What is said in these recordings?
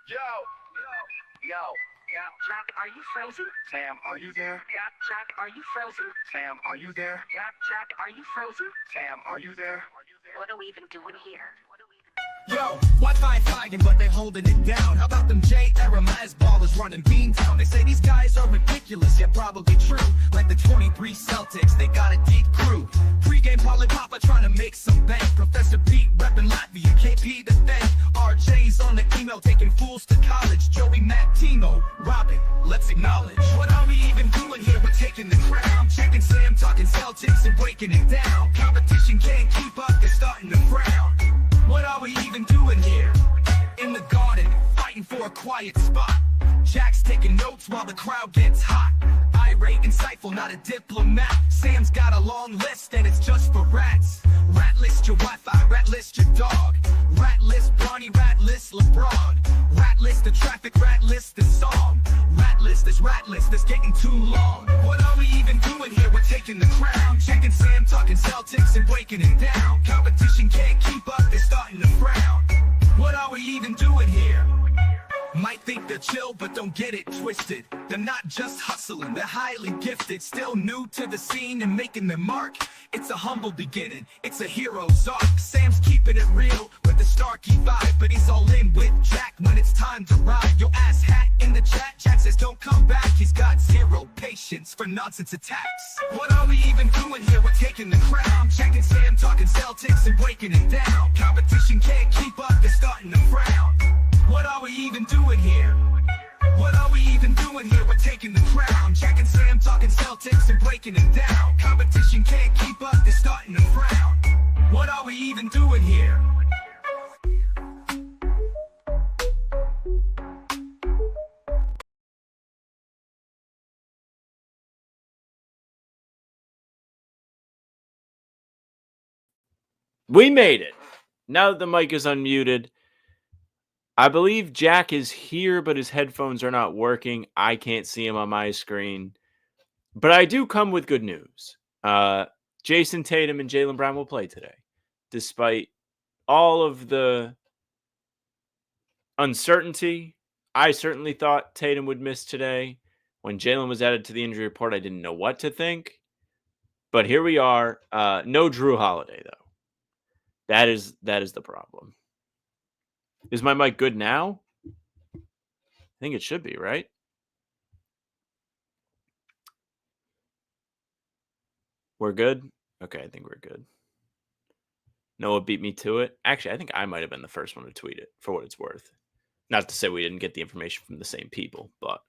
Yo. Jack, are you frozen? Sam, are you there? Yeah, Jack, are you frozen? Sam, are you there? Yeah, Jack, are you frozen? Sam, are you there? What are we even doing here? Yo, Wi-Fi flagging, but they holding it down. How about them J-era Maz ballers running Beantown? They say these guys are ridiculous, yet probably true. Like the 23 Celtics, they got a deep crew. Pregame Polly Papa trying to make some bank. Professor Pete repping Latvia, KP the thing. RJ's on the email taking fools to college. Joey, Matt, Timo, Robin, let's acknowledge. What are we even doing here? We're taking the crown. Checking Sam, talking Celtics and breaking it down. Competition can't keep up, they're starting to frown. What are we even doing here? In the garden, fighting for a quiet spot. Jack's taking notes while the crowd gets hot. Irate, insightful, not a diplomat. Sam's got a long list and it's just for rats. Rat list your Wi-Fi, rat list your dog. Rat list Bronny, rat list LeBron. Rat list the traffic, rat list the song. Rat list that's getting too long. What are we even doing here? We're taking the crown. Checking Sam, talking Celtics and breaking it down. Competition can't keep up, they're starting to frown. What are we even doing here? Might think they're chill, but don't get it twisted. They're not just hustling, they're highly gifted. Still new to the scene and making their mark. It's a humble beginning, it's a hero's arc. Sam's keeping it real with the Starkey vibe, but he's all in with Jack when it's time to ride. Your ass hat in the chat, Jack says don't come back. He's got zero patience for nonsense attacks. What are we even doing here? We're taking the crown. Checking Sam, talking Celtics and breaking it down. Competition can't keep up, they're starting to frown. What are we even doing here? What are we even doing here? We're taking the crown. Jack and Sam talking Celtics and breaking it down. Competition can't keep up, they're starting to frown. What are we even doing here? We made it. Now that the mic is unmuted, I believe Jack is here, but his headphones are not working. I can't see him on my screen. But I do come with good news. Jason Tatum and Jaylen Brown will play today, despite all of the uncertainty. I certainly thought Tatum would miss today. When Jaylen was added to the injury report, I didn't know what to think. But here we are. No Drew Holiday, though. That is the problem. Is my mic good now? I think it should be, right? We're good? Okay, I think we're good. Noah beat me to it. Actually, I think I might have been the first one to tweet it, for what it's worth. Not to say we didn't get the information from the same people, but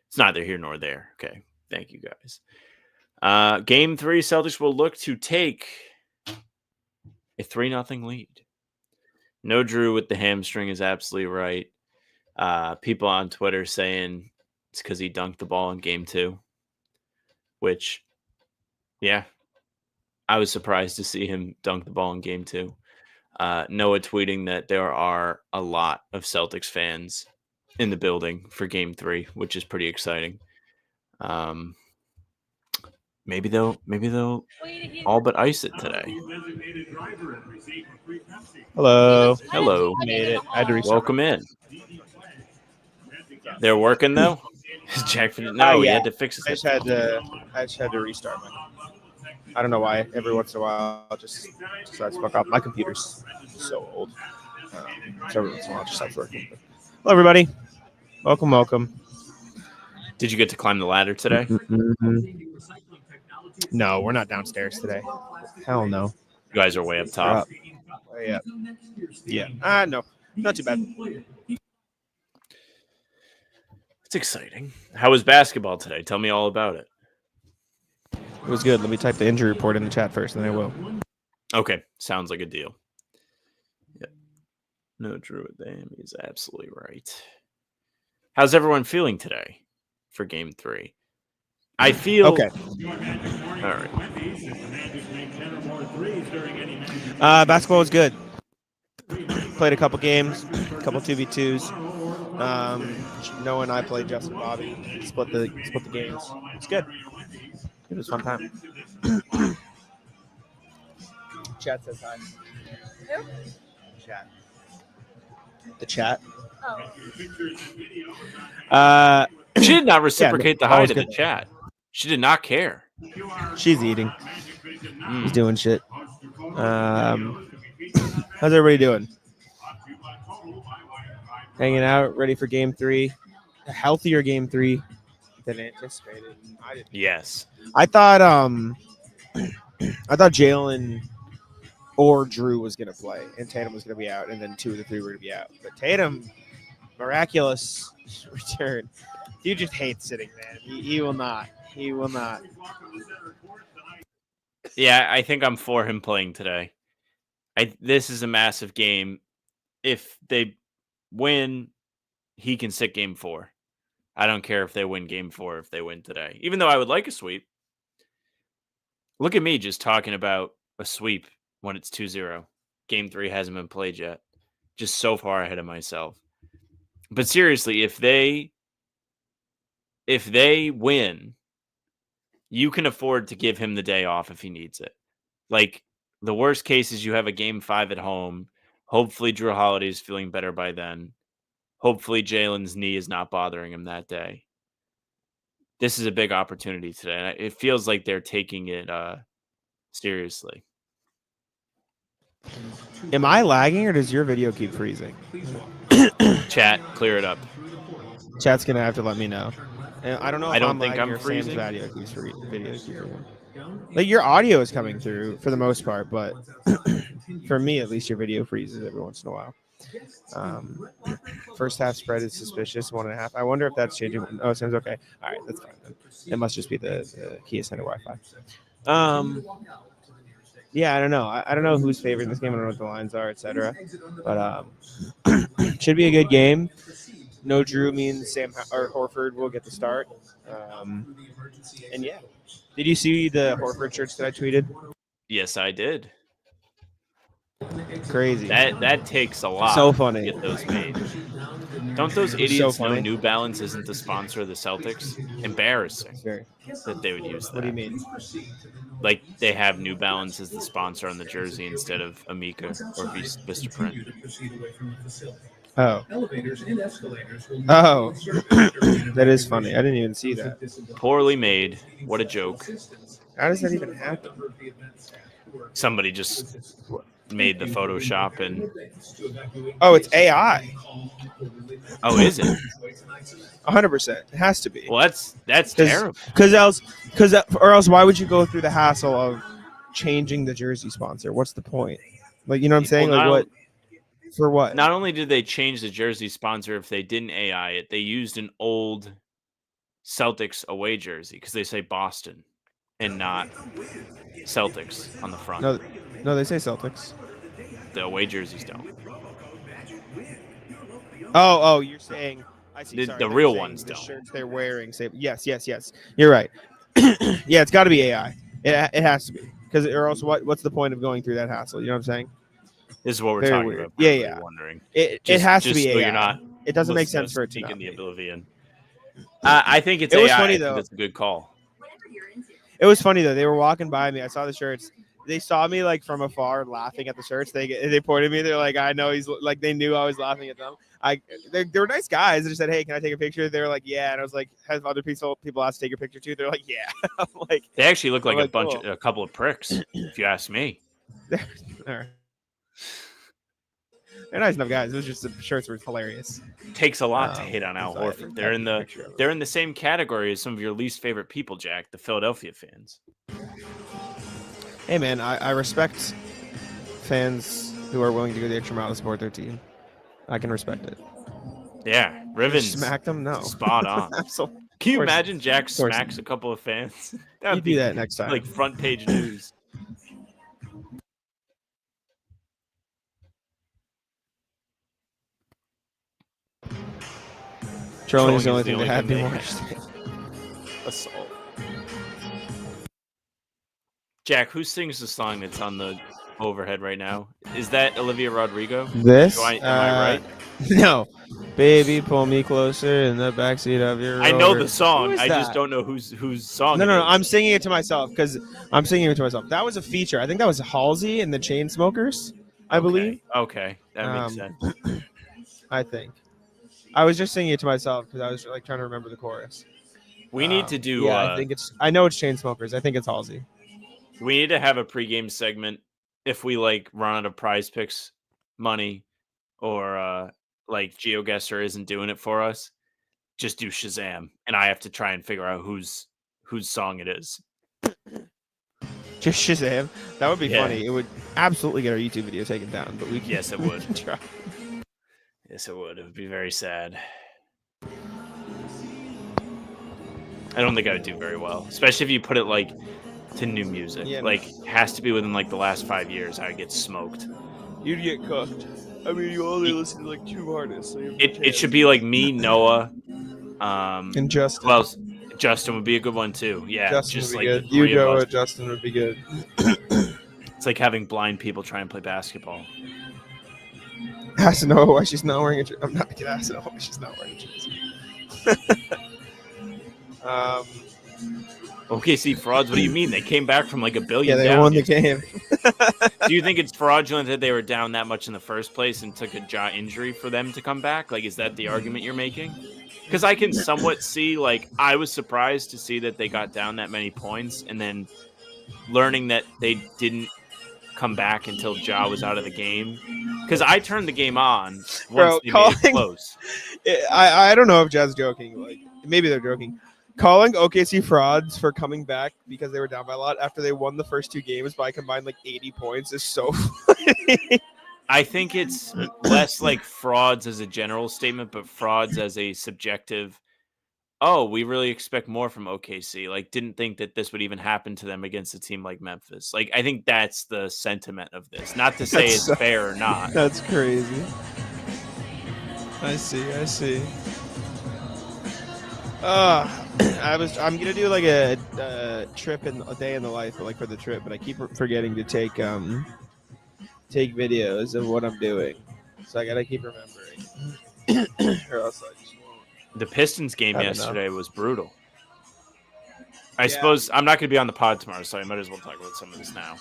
it's neither here nor there. Okay, thank you guys. Game 3, Celtics will look to take a 3-0 lead. No Drew with the hamstring is absolutely right. People on Twitter saying it's because he dunked the ball in game 2, which, yeah, I was surprised to see him dunk the ball in game 2. Noah tweeting that there are a lot of Celtics fans in the building for game 3, which is pretty exciting. Maybe they'll all but ice it today. Hello. Made it. I had to restart. Welcome in. They're working though. Jack, no, he had to fix it. I just had to restart mine. I don't know why. Every once in a while, I'll just decides to fuck off. My computer's so old. So every once in a while, it just stops working. But, hello, everybody. Welcome. Did you get to climb the ladder today? Mm-hmm. No, we're not downstairs today. Hell no. You guys are way up top. Way up. Yeah. No, not too bad. It's exciting. How was basketball today? Tell me all about it. It was good. Let me type the injury report in the chat first, and then I will. Okay. Sounds like a deal. Yep. No Drew with them. He's absolutely right. How's everyone feeling today for game 3? I feel... Okay. All right. Basketball was good. Played a couple games, a couple 2v2s. Noah and I played Justin Bobby. Split the games. It's good. It was a fun time. Chat says hi. Who? Chat. The chat. She did not reciprocate the all hi was to the good. chat. She did not care. She's eating. She's doing shit. How's everybody doing? Hanging out, ready for game 3. A healthier game 3 than anticipated. Yes. I thought Jalen or Drew was gonna play and Tatum was gonna be out, and then 2 of the 3 were gonna be out. But Tatum, miraculous return. You just hate sitting, man. He will not. He will not. Yeah, I think I'm for him playing today. This is a massive game. If they win, he can sit game 4. I don't care if they win game 4 if they win today. Even though I would like a sweep. Look at me just talking about a sweep when it's 2-0. Game 3 hasn't been played yet. Just so far ahead of myself. But seriously, if they win, you can afford to give him the day off if he needs it. Like, the worst case is you have a game 5 at home. Hopefully Drew Holiday is feeling better by then. Hopefully Jalen's knee is not bothering him that day. This is a big opportunity today. It feels like they're taking it seriously. Am I lagging or does your video keep freezing? Chat, clear it up. Chat's gonna have to let me know. And I don't know if I don't I'm think lagging I'm or Sam's freezing. video keeps freezing. Like, your audio is coming through for the most part, but for me at least, your video freezes every once in a while. First half spread is suspicious, 1.5. I wonder if that's changing. Oh, it sounds okay. All right, that's fine then. It must just be the Kia Center Wi-Fi. Yeah, I don't know. I don't know who's favored in this game. I don't know what the lines are, etc. But should be a good game. No Drew means Sam or Horford will get the start. And yeah, did you see the Horford shirts that I tweeted? Yes, I did. Crazy. That takes a lot. So funny. To get those made. Don't those idiots know New Balance isn't the sponsor of the Celtics? Embarrassing that they would use that. What do you mean? Like, they have New Balance as the sponsor on the jersey instead of Amica or Vistaprint. Oh. That is funny. I didn't even see that. Poorly made. What a joke. How does that even happen? Somebody just made the Photoshop and... Oh, it's AI. Oh, is it? 100%. It has to be. Well, that's terrible. Or else, why would you go through the hassle of changing the jersey sponsor? What's the point? Like, you know what I'm saying? Like, what? For what? Not only did they change the jersey sponsor, if they didn't AI it, they used an old Celtics away jersey because they say Boston and not Celtics on the front. No, they say Celtics. The away jerseys don't. Oh, you're saying I see. The real ones don't. The shirts they're wearing say yes. You're right. Yeah, it's got to be AI. It has to be, because or else what's the point of going through that hassle? You know what I'm saying? This is what we're Very talking weird. about. Yeah. Wondering. It has to be so AI. You're not. It doesn't make sense for it to speak not in the be. oblivion. I think it's It AI. was funny, though. That's a good call. It was funny though. They were walking by me. I saw the shirts. They saw me like from afar laughing at the shirts. They pointed at me. They're like, I know he's like. They knew I was laughing at them. They were nice guys. They just said, "Hey, can I take a picture?" They were like, "Yeah." And I was like, "Have other people asked to take your picture too?" They're like, "Yeah." I'm like, they actually look like a bunch cool. of a couple of pricks, if you ask me. They're nice enough guys. It was just the shirts were hilarious. Takes a lot to hate on Al so Horford. They're in the same category as some of your least favorite people, Jack, the Philadelphia fans. Hey man, I respect fans who are willing to go the extra mile to support their team. I can respect it. Yeah, Rivens smacked them. No, spot on. Absolutely. Can you imagine Jack smacks a couple of fans? You do that next time. Like front page news. Trolling is the only thing that had me more. Assault. Jack, who sings the song that's on the overhead right now? Is that Olivia Rodrigo? This? Am I right? No. Baby, pull me closer in the backseat of your Rover. I know the song. I that? just don't know whose song. No. I'm singing it to myself because I'm singing it to myself. That was a feature. I think that was Halsey and the Chainsmokers, I believe. Okay, that makes sense. I think. I was just singing it to myself because I was like trying to remember the chorus. We need to do. Yeah, I think it's. I know it's Chainsmokers. I think it's Halsey. We need to have a pregame segment if we like run out of Prize Picks money, or like GeoGuessr isn't doing it for us. Just do Shazam, and I have to try and figure out whose song it is. Just Shazam. That would be Yeah. funny. It would absolutely get our YouTube video taken down, but we Yes, it we would. can try. Yes, it would. It would be very sad. I don't think I would do very well, especially if you put it like to new music. Yeah, like has to be within like the last 5 years. I would get smoked. You'd get cooked. I mean, you only Ye- listen to like 2 artists. So It should be like me, Noah, and Justin. well, Justin would be a good one too. Yeah, Justin just would be like good. the You, three of Noah, us. Justin would be good. It's like having blind people try and play basketball. Has to know why she's not wearing a jersey. I'm not gonna ask to know why she's not wearing a jersey. OKC frauds. What do you mean? They came back from like a billion. Yeah, they down. won the game. Do you think it's fraudulent that they were down that much in the first place and took a jaw injury for them to come back? Like, is that the argument you're making? Because I can somewhat see, like, I was surprised to see that they got down that many points, and then learning that they didn't come back until Ja was out of the game. Because I turned the game on once Bro, they made it close. I don't know if Jazz joking. Like maybe they're joking. Calling OKC frauds for coming back because they were down by a lot after they won the first 2 games by combined like 80 points is so funny. I think it's less like frauds as a general statement, but frauds as a subjective. Oh, we really expect more from OKC. Like, didn't think that this would even happen to them against a team like Memphis. Like, I think that's the sentiment of this. Not to say it's fair or not. That's crazy. I see. I'm gonna do like a trip in a day in the life, like for the trip, but I keep forgetting to take videos of what I'm doing, so I gotta keep remembering, or else I just won't. The Pistons game I don't yesterday was brutal. I suppose I'm not going to be on the pod tomorrow, so I might as well talk about some of this now.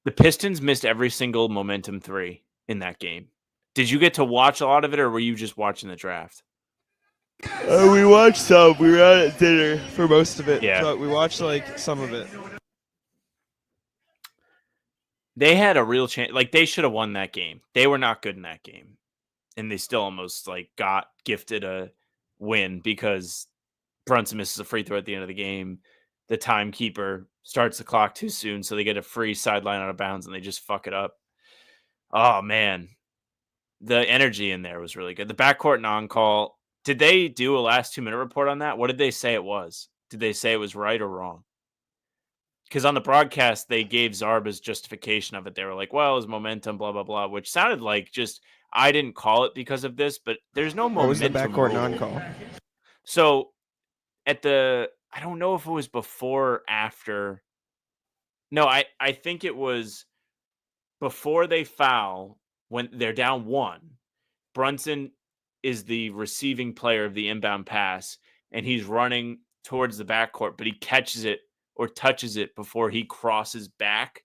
The Pistons missed every single momentum 3 in that game. Did you get to watch a lot of it, or were you just watching the draft? We watched some. We were out at dinner for most of it. Yeah. So we watched like some of it. They had a real chance. Like, they should have won that game. They were not good in that game. And they still almost like got gifted a win because Brunson misses a free throw at the end of the game. The timekeeper starts the clock too soon, so they get a free sideline out of bounds and they just fuck it up. Oh man, the energy in there was really good. The backcourt non-call. Did they do a last 2-minute report on that? What did they say it was? Did they say it was right or wrong? Because on the broadcast, they gave Zarba's justification of it. They were like, well, it was momentum, blah, blah, blah, which sounded like just, I didn't call it because of this, but there's no momentum. What was the backcourt rule. non-call? So I don't know if it was before or after. No, I think it was before they foul when they're down 1. Brunson is the receiving player of the inbound pass, and he's running towards the backcourt, but he catches it or touches it before he crosses back.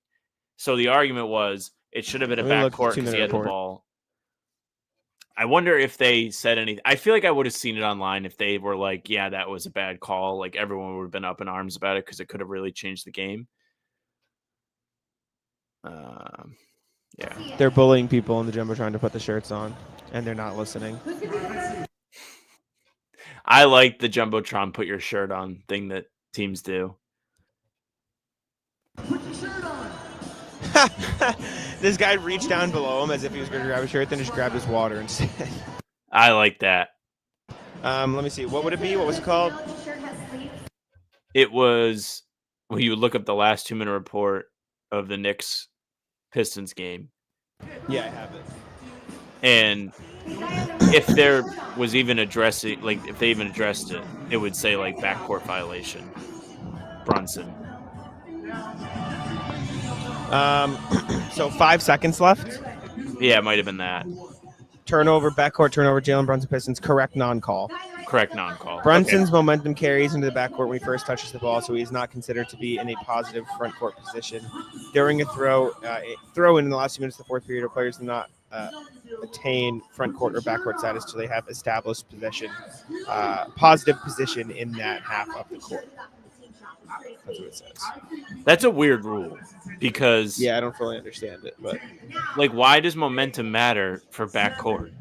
So the argument was it should have been a backcourt because he had the ball. I wonder if they said anything. I feel like I would have seen it online if they were like, yeah, that was a bad call. Like, everyone would have been up in arms about it because it could have really changed the game. Yeah. They're bullying people in the Jumbotron to put the shirts on, and they're not listening. I like the Jumbotron put your shirt on thing that teams do. Put your shirt on. This guy reached down below him as if he was going to grab a shirt, then just grabbed his water instead. I like that. Let me see. What would it be? What was it called? It was, well, you would look up the last 2-minute report of the Knicks Pistons game. Yeah, I have it. And if there was even addressing, like, if they even addressed it, it would say, like, backcourt violation. Brunson. So 5 seconds left. Yeah, it might have been that. Turnover, backcourt turnover, Jalen Brunson Pistons, correct non-call. Correct non-call. Brunson's momentum carries into the backcourt when he first touches the ball, so he is not considered to be in a positive front court position. During a throw in the last 2 minutes of the fourth period, our players did not attain front court or backcourt status till they have established positive position in that half of the court. That's what it says. That's a weird rule because Yeah, I don't fully understand it, but like, why does momentum matter for backcourt?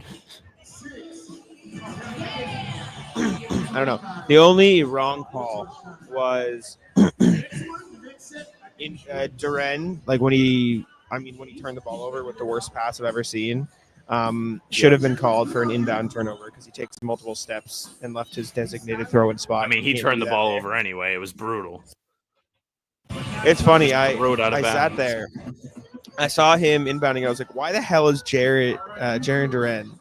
I don't know. The only wrong call was in Duren, like when he turned the ball over with the worst pass I've ever seen. Should have been called for an inbound turnover because he takes multiple steps and left his designated throw-in spot. I mean, he turned the ball over anyway. It was brutal. It's funny. I bounds. sat there. I saw him inbounding. I was like, why the hell is Jalen Duren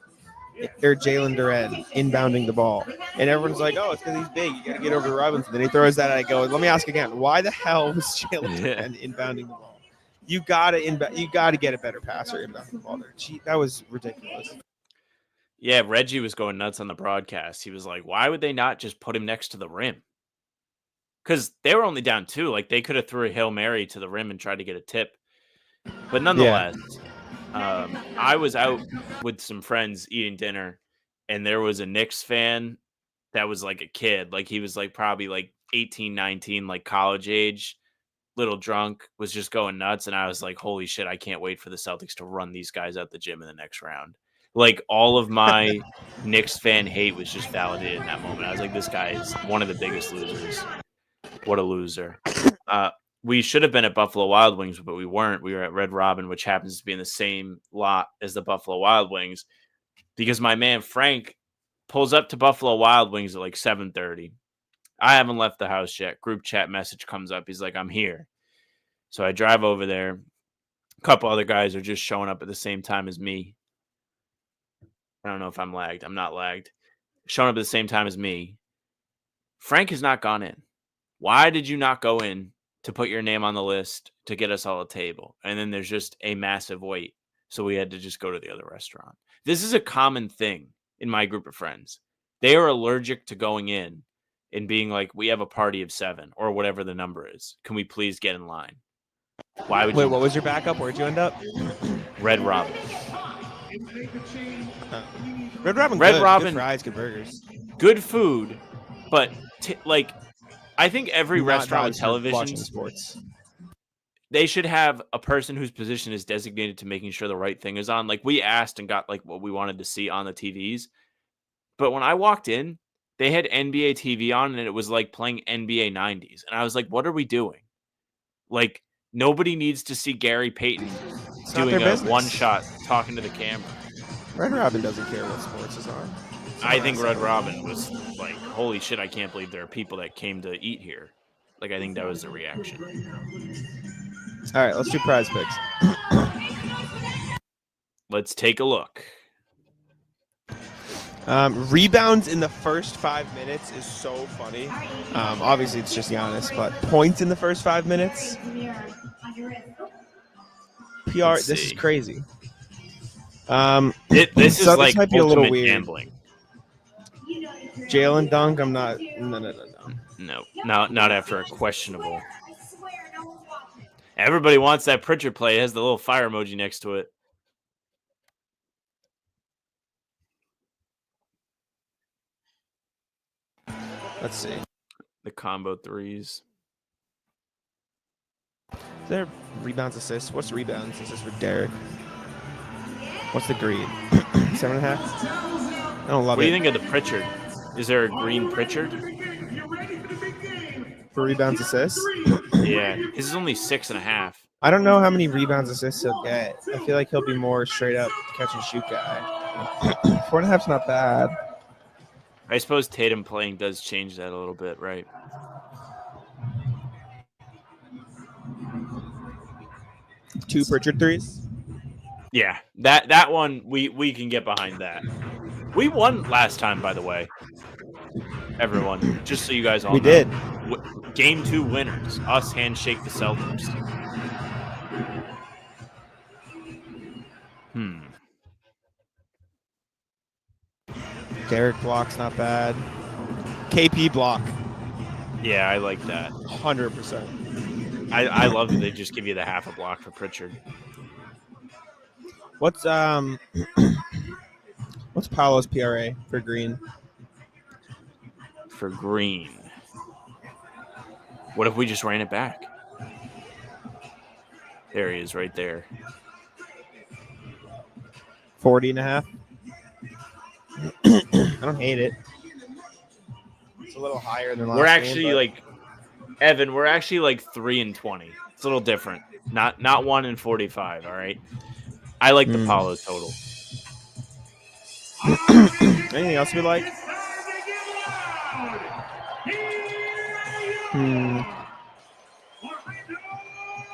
inbounding the ball? And everyone's like, oh, it's because he's big. You got to get over Robinson. Then he throws that, and I go, let me ask again. Why the hell was Jalen Duren inbounding the ball? You got to get a better passer inbounding the ball there. Gee, that was ridiculous. Yeah, Reggie was going nuts on the broadcast. He was like, why would they not just put him next to the rim? Because they were only down 2. Like, they could have threw a Hail Mary to the rim and tried to get a tip. But nonetheless, I was out with some friends eating dinner, and there was a Knicks fan that was like a kid. Like, he was like probably like 18, 19, like college age, little drunk, was just going nuts. And I was like, holy shit, I can't wait for the Celtics to run these guys out the gym in the next round. Like, all of my Knicks fan hate was just validated in that moment. I was like, this guy is one of the biggest losers. What a loser. We should have been at Buffalo Wild Wings, but we weren't. We were at Red Robin, which happens to be in the same lot as the Buffalo Wild Wings, because my man Frank pulls up to Buffalo Wild Wings at like 7:30. I haven't left the house yet. Group chat message comes up. He's like, I'm here. So I drive over there. A couple other guys are just showing up at the same time as me. I don't know if I'm lagged. I'm not lagged. Showing up at the same time as me. Frank has not gone in. Why did you not go in to put your name on the list to get us all a table? And then there's just a massive wait. So we had to just go to the other restaurant. This is a common thing in my group of friends. They are allergic to going in and being like, we have a party of 7 or whatever the number is. Can we please get in line? Why would Wait, what was your backup? Where'd you end up? Red Robin. Red Robin. Good fries, good burgers. Good food, but like, I think every restaurant with television, sports, they should have a person whose position is designated to making sure the right thing is on. Like, we asked and got like what we wanted to see on the TVs. But when I walked in, they had NBA TV on and it was like playing NBA 90s. And I was like, what are we doing? Like, nobody needs to see Gary Payton doing a one shot talking to the camera. Red Robin doesn't care what sports is on. I think Red Robin was like, holy shit, I can't believe there are people that came to eat here. Like, I think that was the reaction. All right, let's do prize picks. Let's take a look. Rebounds in the first 5 minutes is so funny. Obviously, it's just Giannis, but points in the first 5 minutes. This is crazy. This is so like this might be a little weird. Gambling. Jalen dunk, I'm not. No. Not after a questionable. Everybody wants that Pritchard play. It has the little fire emoji next to it. Let's see. The combo threes. Is there rebounds, assists? What's rebounds? Assists for Derrick? What's the green? 7.5? I don't love it. What do you think of the Pritchard? Is there a green Pritchard? For rebounds, assists? Yeah. His is only 6.5. I don't know how many rebounds, assists he'll get. I feel like he'll be more straight up catch and shoot guy. 4.5's not bad. I suppose Tatum playing does change that a little bit, right? Two Pritchard threes? Yeah, that one, we can get behind that. We won last time, by the way. Everyone, just so you guys all know. We did. Game 2 winners. Us handshake the Celtics. Derrick block's not bad. KP block. Yeah, I like that. 100%. I love that they just give you the half a block for Pritchard. What's what's Paolo's PRA for Green? For Green. What if we just ran it back? There he is right there. 40.5. I don't hate it. It's a little higher than last We're actually game, like Evan, we're actually like 3-20. It's a little different. Not 1-45, all right? I like the Paolo total. Anything else we like?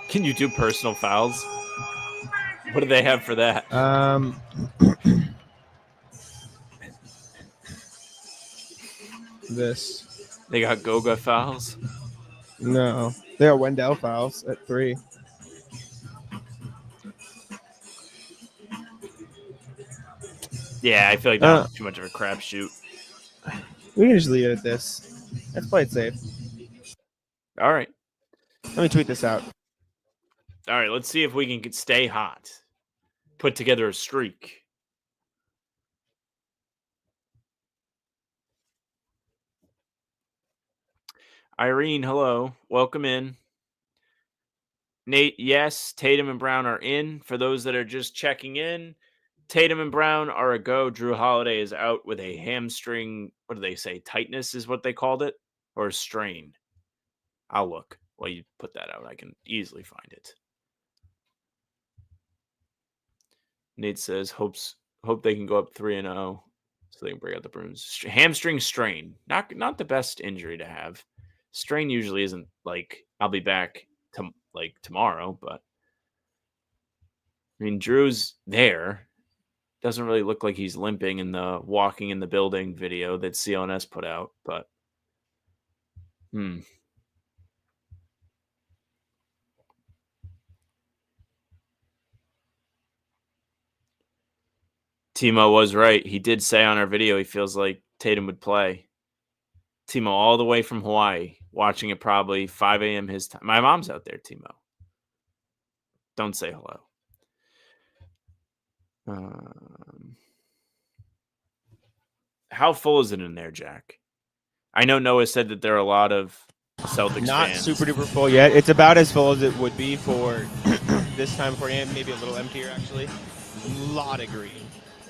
Can you do personal fouls? What do they have for that? This. They got Goga fouls? No. They got Wendell fouls at 3. Yeah, I feel like that was too much of a crapshoot. We can just leave it at this. Let's play it safe. All right. Let me tweet this out. All right, let's see if we can stay hot. Put together a streak. Irene, hello. Welcome in. Nate, yes, Tatum and Brown are in. For those that are just checking in, Tatum and Brown are a go. Drew Holiday is out with a hamstring. What do they say? Tightness is what they called it? Or strain? I'll look. Well, you put that out. I can easily find it. Nate says, hope they can go up 3-0 so they can break out the Bruins. Hamstring strain. Not the best injury to have. Strain usually isn't like, I'll be back tomorrow, but I mean, Drew's there. Doesn't really look like he's limping in the walking in the building video that CLNS put out, but Timo was right. He did say on our video he feels like Tatum would play. Timo all the way from Hawaii, watching it probably 5 a.m. his time. My mom's out there, Timo. Don't say hello. How full is it in there, Jack? I know Noah said that there are a lot of Celtics Not fans. super duper full yet. It's about as full as it would be for this time for game. Maybe a little emptier, actually. A lot of green.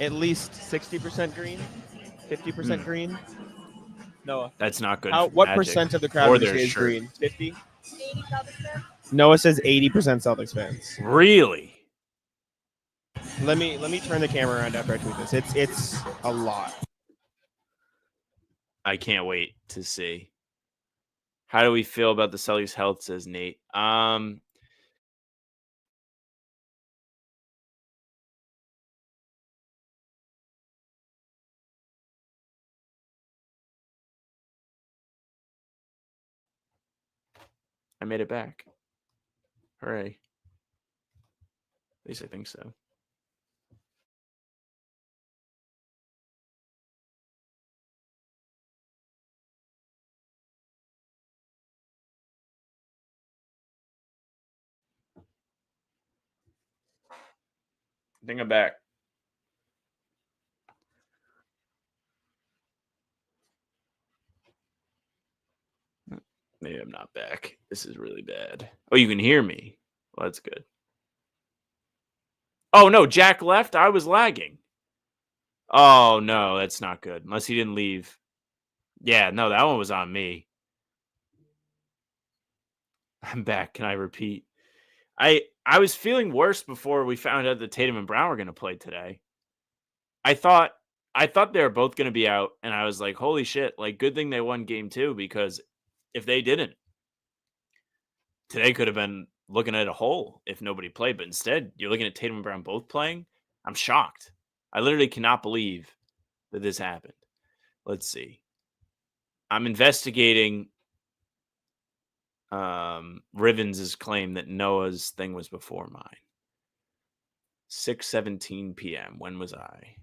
At least 60% green, 50% green. Noah. That's not good. What percent of the crowd would you say is green? 50? 80 Celtics fans? Noah says 80% Celtics fans. Really? Let me turn the camera around after I tweet this. It's a lot. I can't wait to see. How do we feel about the Celtics' health, says Nate. I made it back. Hooray. At least I think so. I think I'm back. Maybe I'm not back. This is really bad. Oh, you can hear me. Well, that's good. Oh, no, Jack left? I was lagging. Oh, no, that's not good. Unless he didn't leave. Yeah, no, that one was on me. I'm back. Can I repeat? I was feeling worse before we found out that Tatum and Brown were going to play today. I thought they were both going to be out, and I was like, holy shit, like, good thing they won game 2, because if they didn't, today could have been looking at a hole if nobody played. But instead, you're looking at Tatum and Brown both playing. I'm shocked. I literally cannot believe that this happened. Let's see. I'm investigating Rivens' claim that Noah's thing was before mine. 6:17 p.m. When was I?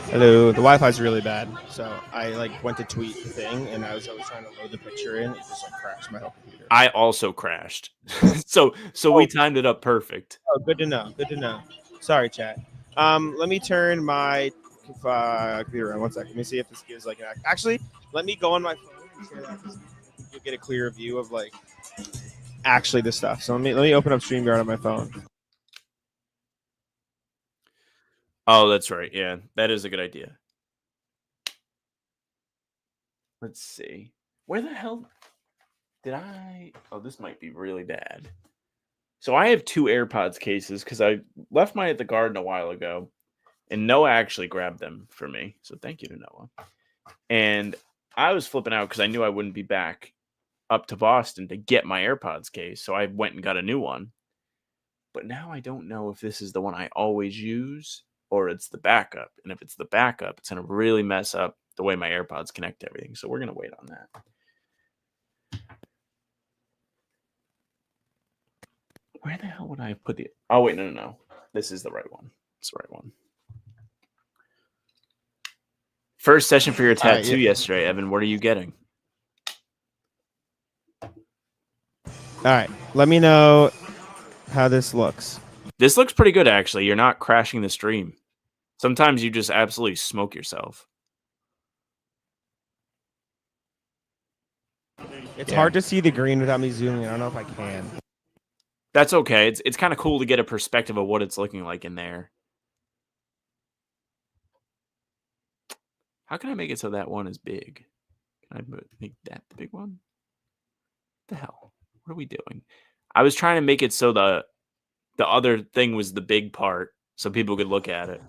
Hello. The Wi-Fi's really bad, so I went to tweet the thing, and I was always trying to load the picture in. It just crashed my whole computer. I also crashed, so we timed it up perfect. Oh, good to know. Good to know. Sorry, chat. Let me turn my computer on. 1 second. Let me see if this gives like an actually. Let me go on my phone and share that. You'll get a clearer view of like actually the stuff. So let me open up StreamYard on my phone. Oh, that's right. Yeah, that is a good idea. Let's see. Where the hell did I? Oh, this might be really bad. So I have 2 AirPods cases because I left mine at the garden a while ago, and Noah actually grabbed them for me. So thank you to Noah. And I was flipping out because I knew I wouldn't be back up to Boston to get my AirPods case. So I went and got a new one. But now I don't know if this is the one I always use or it's the backup. And if it's the backup, it's going to really mess up the way my AirPods connect to everything. So we're going to wait on that. Where the hell would I have put the... Oh, wait, no. This is the right one. It's the right one. First session for your tattoo yesterday, Evan. What are you getting? All right. Let me know how this looks. This looks pretty good, actually. You're not crashing the stream. Sometimes you just absolutely smoke yourself. It's hard to see the green without me zooming in. I don't know if I can. That's okay. It's kind of cool to get a perspective of what it's looking like in there. How can I make it so that one is big? Can I make that the big one? What the hell? What are we doing? I was trying to make it so the other thing was the big part so people could look at it.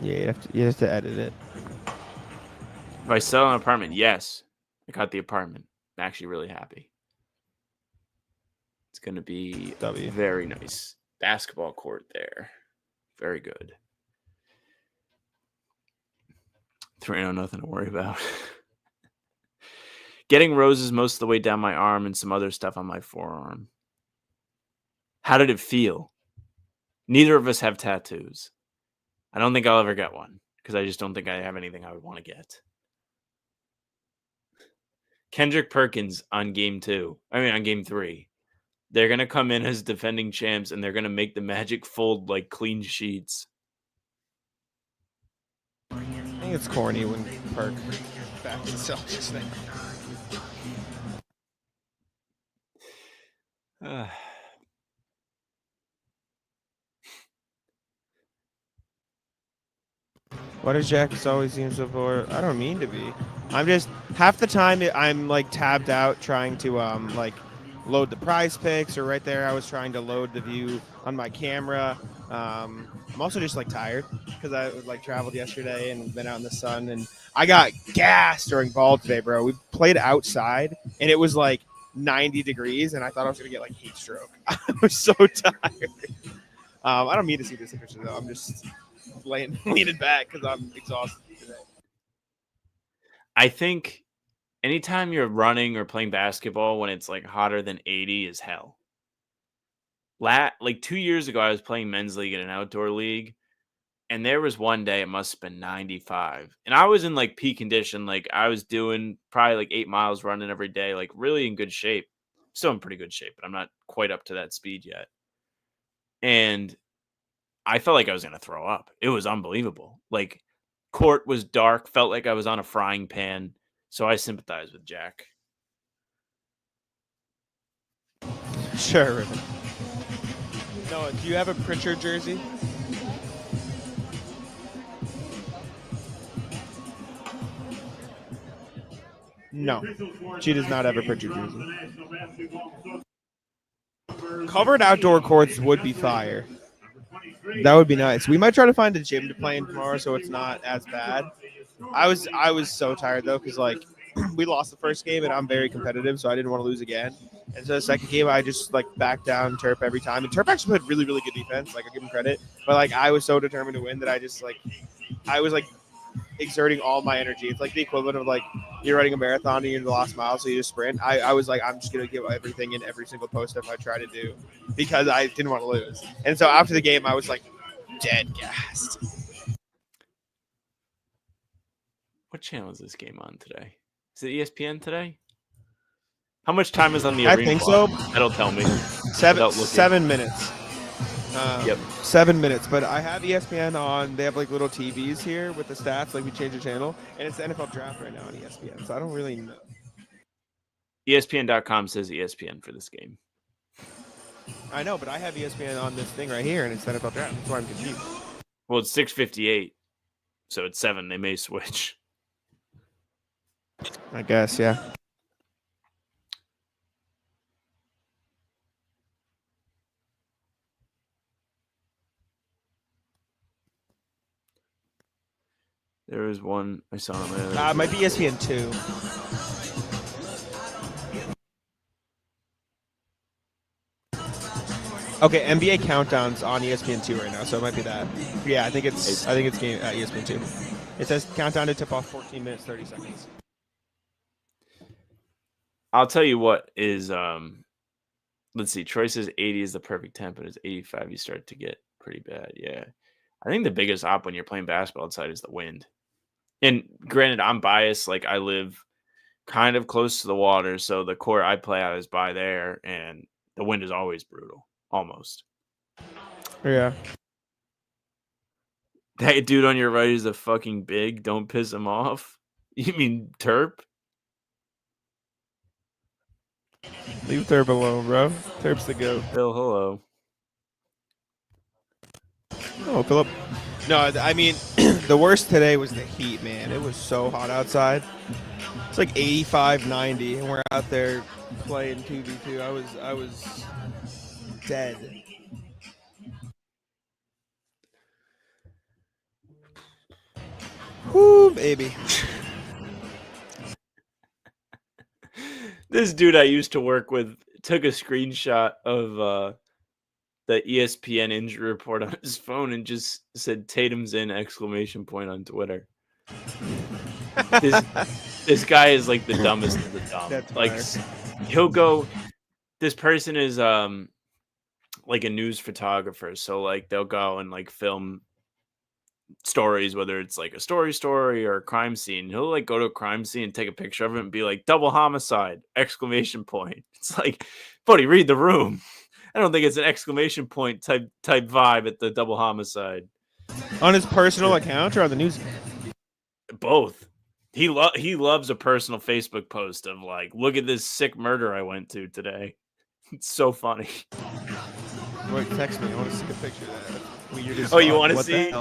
Yeah, you have to edit it. If I sell an apartment, yes. I got the apartment. I'm actually really happy. It's going to be very nice. Basketball court there. Very good. 3-0, nothing to worry about. Getting roses most of the way down my arm and some other stuff on my forearm. How did it feel? Neither of us have tattoos. I don't think I'll ever get one because I just don't think I have anything I would want to get. Kendrick Perkins on game 3. They're going to come in as defending champs and they're going to make the Magic fold like clean sheets. I think it's corny when Perk backs the Celtics thing. What does Jack always seems so for? I don't mean to be. I'm just half the time I'm like tabbed out trying to like load the prize picks, or right there I was trying to load the view on my camera. I'm also just like tired because I like traveled yesterday and been out in the sun, and I got gassed during ball today, bro. We played outside and it was like 90 degrees and I thought I was gonna get like heat stroke. I was so tired. I don't mean to see this picture though. I'm just leaning back because I'm exhausted today. I think anytime you're running or playing basketball when it's like hotter than 80 is hell. Like 2 years ago, I was playing men's league in an outdoor league, and there was one day it must have been 95, and I was in like peak condition. Like I was doing probably like 8 miles running every day, like really in good shape. Still in pretty good shape, but I'm not quite up to that speed yet. And I felt like I was going to throw up. It was unbelievable. Like court was dark, felt like I was on a frying pan. So I sympathize with Jack. Sure. Noah, do you have a Pritchard jersey? No. She does not have a Pritchard jersey. Covered outdoor courts would be fire. That would be nice. We might try to find a gym to play in tomorrow so it's not as bad. I was so tired though because like we lost the first game and I'm very competitive, so I didn't want to lose again. And so the second game I just like backed down Terp every time. And Terp actually played really, really good defense. Like I give him credit, but like I was so determined to win that I was exerting all my energy. It's like the equivalent of like you're running a marathon and you're in the last mile, so you just sprint. I was like, I'm just gonna give everything in every single post up I try to do because I didn't want to lose. And so after the game, I was like dead gassed. What channel is this game on today? Is it ESPN today? How much time is on the arena? I think so. That'll tell me. 7 minutes. Yep. 7 minutes, but I have ESPN on. They have like little TVs here with the stats. Like we change the channel, and it's the NFL draft right now on ESPN. So I don't really know. ESPN.com says ESPN for this game. I know, but I have ESPN on this thing right here, and it's the NFL draft. That's why I'm confused. Well, it's 6:58, so it's 7. They may switch. I guess, yeah. There was one I saw on my It might be ESPN 2. Okay, NBA countdowns on ESPN 2 right now, so it might be that. Yeah, I think it's game ESPN 2. It says countdown to tip off 14 minutes 30 seconds. I'll tell you what is let's see. Troy says 80 is the perfect temp, but it's 85 you start to get pretty bad. Yeah. I think the biggest op when you're playing basketball outside is the wind. And granted, I'm biased. Like I live kind of close to the water, so the court I play out is by there, and the wind is always brutal. Almost. Yeah. That dude on your right is a fucking big. Don't piss him off. You mean Terp? Leave Terp alone, bro. Terp's the goat. Phil, hello. Oh, Philip. No, I mean, the worst today was the heat, man. It was so hot outside. It's like 85, 90, and we're out there playing 2v2. I was dead. Whoo, baby. This dude I used to work with took a screenshot of the ESPN injury report on his phone and just said Tatum's in ! On Twitter. This guy is like the dumbest of the dumb. That's like fire. He'll go. This person is like a news photographer, so like they'll go and like film stories, whether it's like a story or a crime scene. He'll like go to a crime scene and take a picture of it and be like double homicide ! It's like, buddy, read the room. I don't think it's an ! type vibe at the double homicide. On his personal account or on the news? Both. He loves a personal Facebook post of like, look at this sick murder I went to today. It's so funny. Wait, text me. I want to see a picture of that. Weird. Oh, you want to see?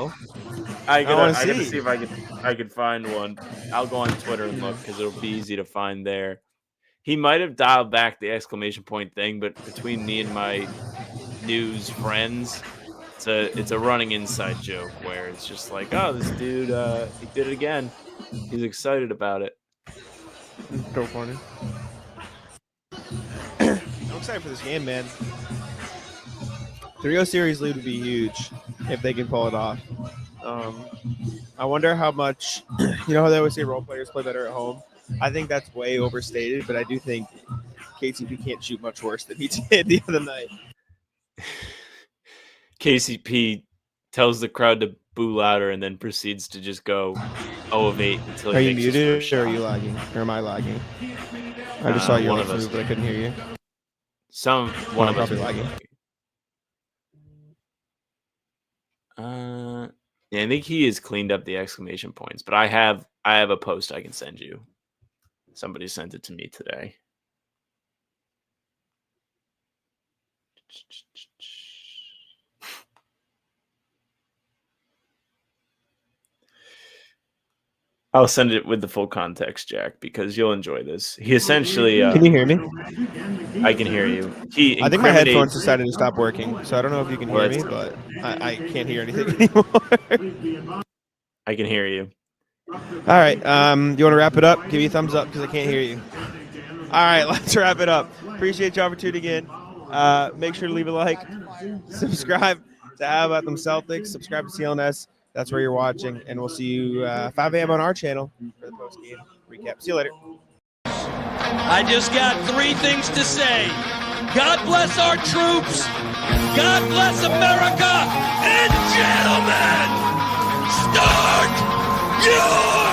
I gotta see. see if I could find one. I'll go on Twitter and look because it'll be easy to find there. He might have dialed back the ! Thing, but between me and my news friends, it's a running inside joke where it's just like, oh, this dude, he did it again. He's excited about it. So funny. I'm excited for this game, man. 3-0 series lead would be huge if they can pull it off. I wonder how much, you know how they always say role players play better at home? I think that's way overstated, but I do think KCP can't shoot much worse than he did the other night. KCP tells the crowd to boo louder and then proceeds to just go 0 of 8 until Are he you makes his muted first or are shot. you lagging? Or am I lagging? I just saw you one on of us. but I couldn't hear you. One of us probably is lagging. Yeah, I think he has cleaned up the ! Points, but I have a post I can send you. Somebody sent it to me today. I'll send it with the full context, Jack, because you'll enjoy this. He essentially... Can you hear me? I can hear you. I think my headphones decided to stop working, so I don't know if you can hear me, but I can't hear anything anymore. I can hear you. All right. You want to wrap it up? Give me a thumbs up because I can't hear you. All right. Let's wrap it up. Appreciate y'all for tuning in. Make sure to leave a like. Subscribe to How About Them Celtics. Subscribe to CLNS. That's where you're watching. And we'll see you 5 a.m. on our channel for the post-game recap. See you later. I just got 3 things to say. God bless our troops. God bless America. And gentlemen, start your